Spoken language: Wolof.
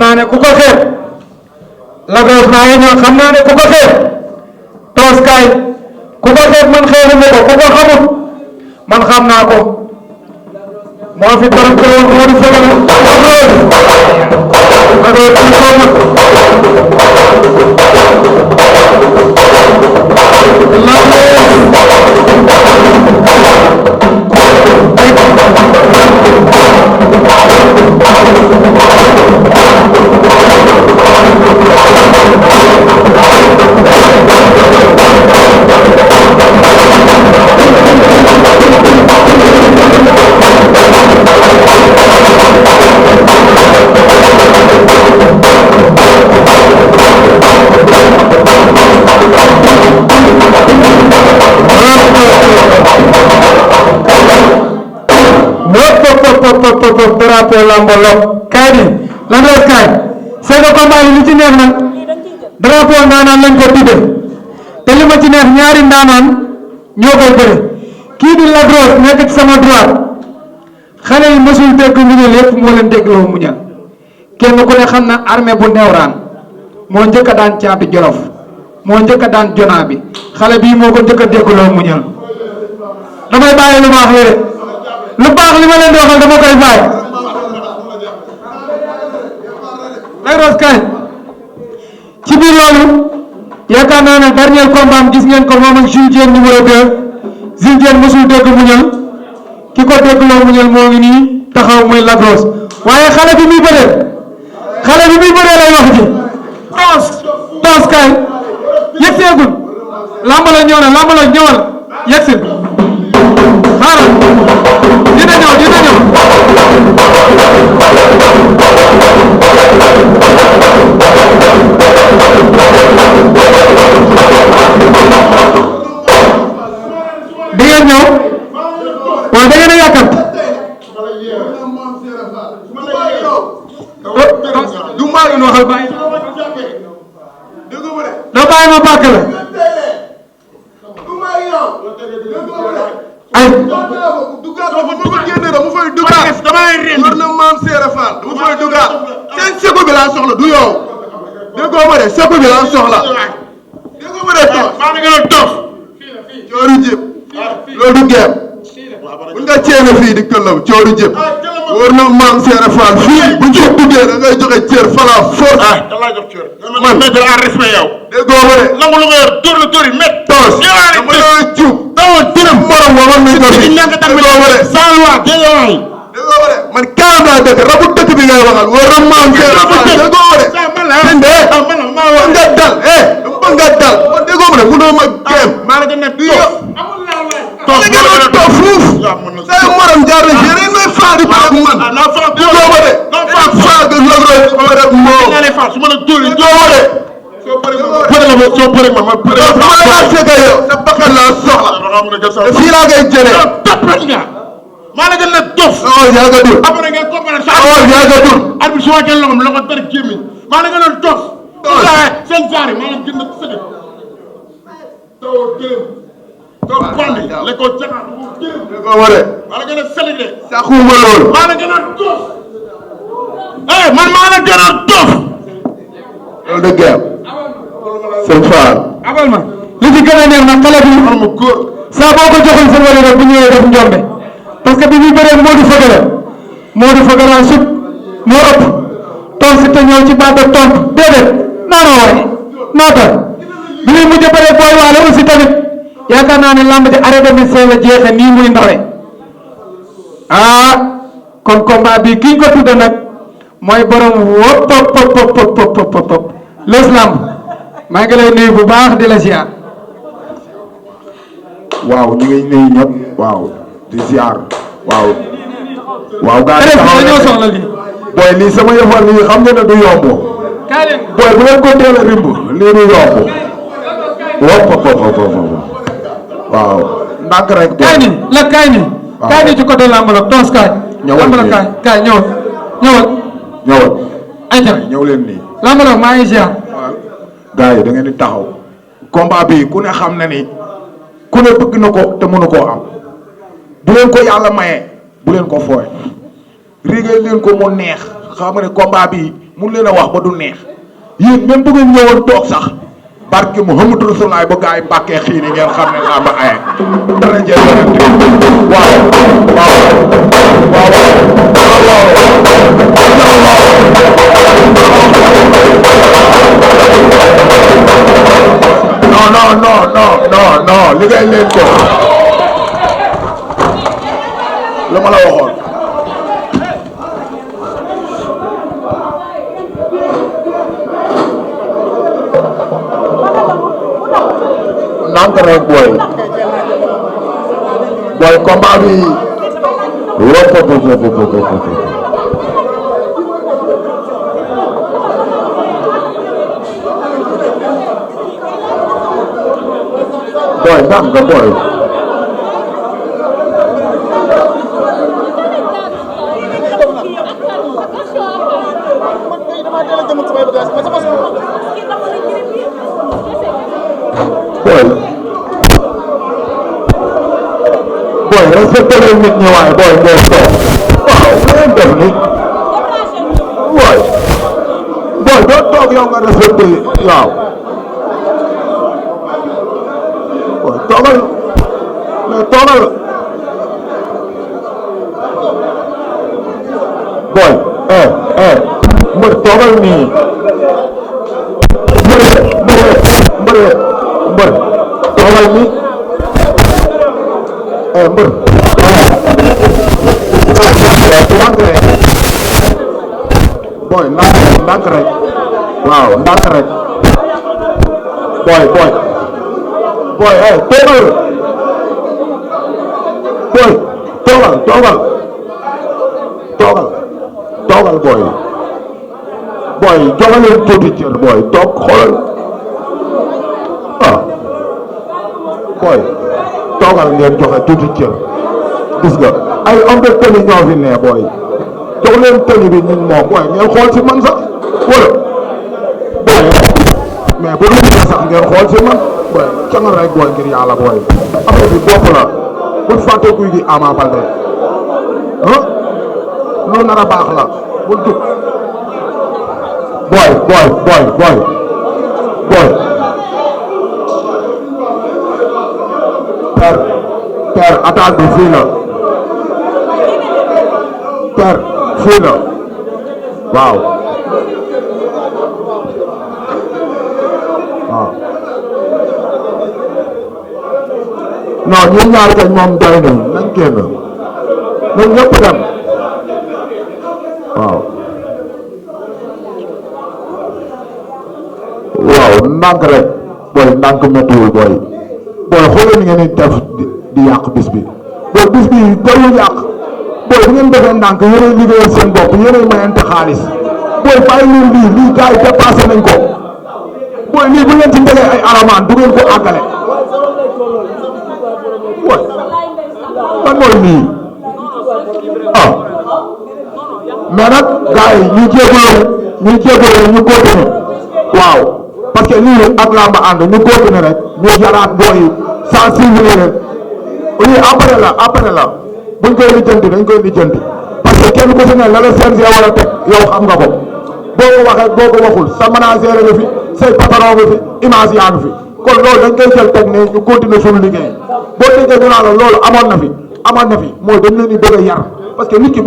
naa ne ku ko xeeb Lac Rose maa ngi ñëw xam naa ne ku ko xeeb Toos kaay ku ko xeeb man xeebuma ko ku ko xamut man xam naa ko moo fi borom ko woon moo di fëgal Lac Rose ci ko mag drapeau lambolo kaay bi Lac Rose kaay c'est que combat li ci neex nag drapeau ndaanaan lañ ko tudde te li ma ci neex ñaari ndaanaan ñoo koy bëre kii di Lac Rose nekk ci sama droite xale yi mësul dégg muñal yëpp moo leen déggloo muñal kenn ku ne xam na armée bu neewraan moo njëkk a daan caatu jolof moo njëkk a daan jonaa bi xale bii moo ko njëkk a déggloo muñal damay bàyyi lu baax li de lu baax li ma leen di waxal dama koy bàyyi Lac Rose kaay ci biir loolu yaakaar naa ne dernier combat am gis ngeen ko moom ak Jules Diène numéro 2 Jules Diène mosul dégg muñal ki ko déggloo muñal moo ngi nii taxaw muy Lac Rose waaye xale bi muy bëree lay wax ji toos kaay yegg seegul lamb la ñëw na lamb la ñëwal yegg si xaaral dina ñëw di ngeen ñëw wala da ngeen a yàkkat du maa ngi waxal bàyyi doo bàyyi ma bàkk la ay mu fay dugaat war na maam Seera Fall mu fay dugaat seen seko bi laa soxla du yow déggoo ma de seko bi laa soxla déggoo ma de toog maa ngi gën a toog cooru jëp loolu du geem bu nga ceene fii di këllaw cooru jëp war na maam Seera Fall fii bu ñu duggee da ngay joxe cër fala fort da laa jox cër man mettre en respect yow déggoo ma de nangu lu nga yor tóor la tóor yi met toos dama lay jub dawa dërëm morom wa man nañ ko fi déggoo ma de sans loi déggoo ma de man kaam laa dëkk rabu dëkk bi ngay waxal war na maam Seera Fall déggoo ma de man de nga dal dama nga dal man déggoo ma de mënoo ma géem maa la gën a du yow toos nga toog fuuf say morom jaar na fii rek ngay faa di ak man déggoo ma de faa ga Lac Rose ba rek moo su ma la dóori déggoo ma de soo bëri ma bëri ma laa fekk yow sa bakkan laa soxla fii laa koy jëlee tapet nga maa la gën a dof yaa nga dur après ngeen comprendre sa yaa nga dur arbitre su wàccee loxom loxo dara gémmiñ maa la gën a dof seen jaari maa la gën a sëgg taw dërëm taw bandi la ko jaxaat bu dërëm déggoo ma de maa la gën a sëgg de saxuma loolu maa la gën a dof man maa la gën a dof loolu de geem sëñ Fall abal ma li ci gën a neex nag xale bi am góor saa boo ko joxul sa wari rek bu ñëwee def njombe parce que bi muy bëree Modou Feugeula sut moo ëpp toog si te ñëw ci baat ak tontu déedéet naanoo waay naata bi muy mujj bëree booy waale aussi tamit yaakaar naa ne lamb ji arrêt de mission la jeexe nii muy ndawe kon combat bi kiñ ko tudde nag mooy borom wop pop lës lamb maa ngi lay nuyu bu baax di la ziar. waaw ñu ngi nuyu ñëpp waaw di ziar waaw gars yi dañoo soxla lii booy lii sama yëfal lii xam nga ne du yomb booy bu leen ko teel a rimb lii du yomb waaw ndànk rek kaay ni ci côté lamb la toos kaay lamb la kaay ñëwal ayca ñëw leen nii lamb la maa ngi ziar gars yi da ngeen di taxaw combat bi ku ne xam na ni ku ne bëgg na ko te mënu koo am bu leen ko yàlla maye bu leen ko fooy rigéey leen ko mu neex xam nga ne combat bi mun leen a wax ba du neex yéen même bu ngeen ñëwoon toog sax barke Muhammadu Rasulullaah ba gaa yi bàkkee xiini ngeen xam ne làmb aye dara jël waaw non liggéey leen ko la ma la waxoon nank rek booy combat bi boy ndam nga boy boy respecté leen nit ñi waaye boy ngeen toog waaw ngeen def ni boy doo toog yow nga respecté waaw toogal mais toogal boy mbër toogal nii mbër toogal nii mbër boy ndànk rek waaw ndànk rek boy toogal boy jogaleen tuuti cër boy toog xoolal boy toogal ngeen joxe tuuti cër gis nga ay homme de tenue ñoo fi ne boy jox leen tenue bi ñun moom boy ngeen xool ci man sax wala boy mais bu dul sax ngeen xool ci man boy cangal rek boy ngir yàlla boy affaire bi bopp la bul fàtte kuy gi Ama Baldé lu nar a baax la bul dugg boy père attaque bi fii la père fii la waaw non ñun ñaar kañ moom doy nañ génn ñun ñëpp dem waaw ndànk rek booy ndànk méttiwul booy xoolal ni ngeen di def di yàq bis bi booy bis bi jarul yàq booy bu ngeen defee ndànk yéenay liggéeyal seen bopp yéenay mayante xaalis booy bàyyi leen lii gars yi dépassé nañ ko booy lii bu ngeen ci ndegee ay aramaan du ngeen ko àggale booy lan mooy nii mais nag gars yi ñu jégalu ñu continuer waaw parce que lii ak làmb ànd ñu continuer rek ñu jaraat booy sensibiliser leen lii après la buñ koy lijjanti dañ koy lijjanti parce que kenn ku si ne la la CNG war a teg yow xam nga ko boo ko waxee boo ko waxul sa manager nga fi say patron nga fi image yaa ngi fi kon loolu dañ koy jël teg ne ñu continuer suñu liggéey boo déggee ñu naan la loolu amoon na fi mooy dañ leen di bëgg a yar parce que nit ki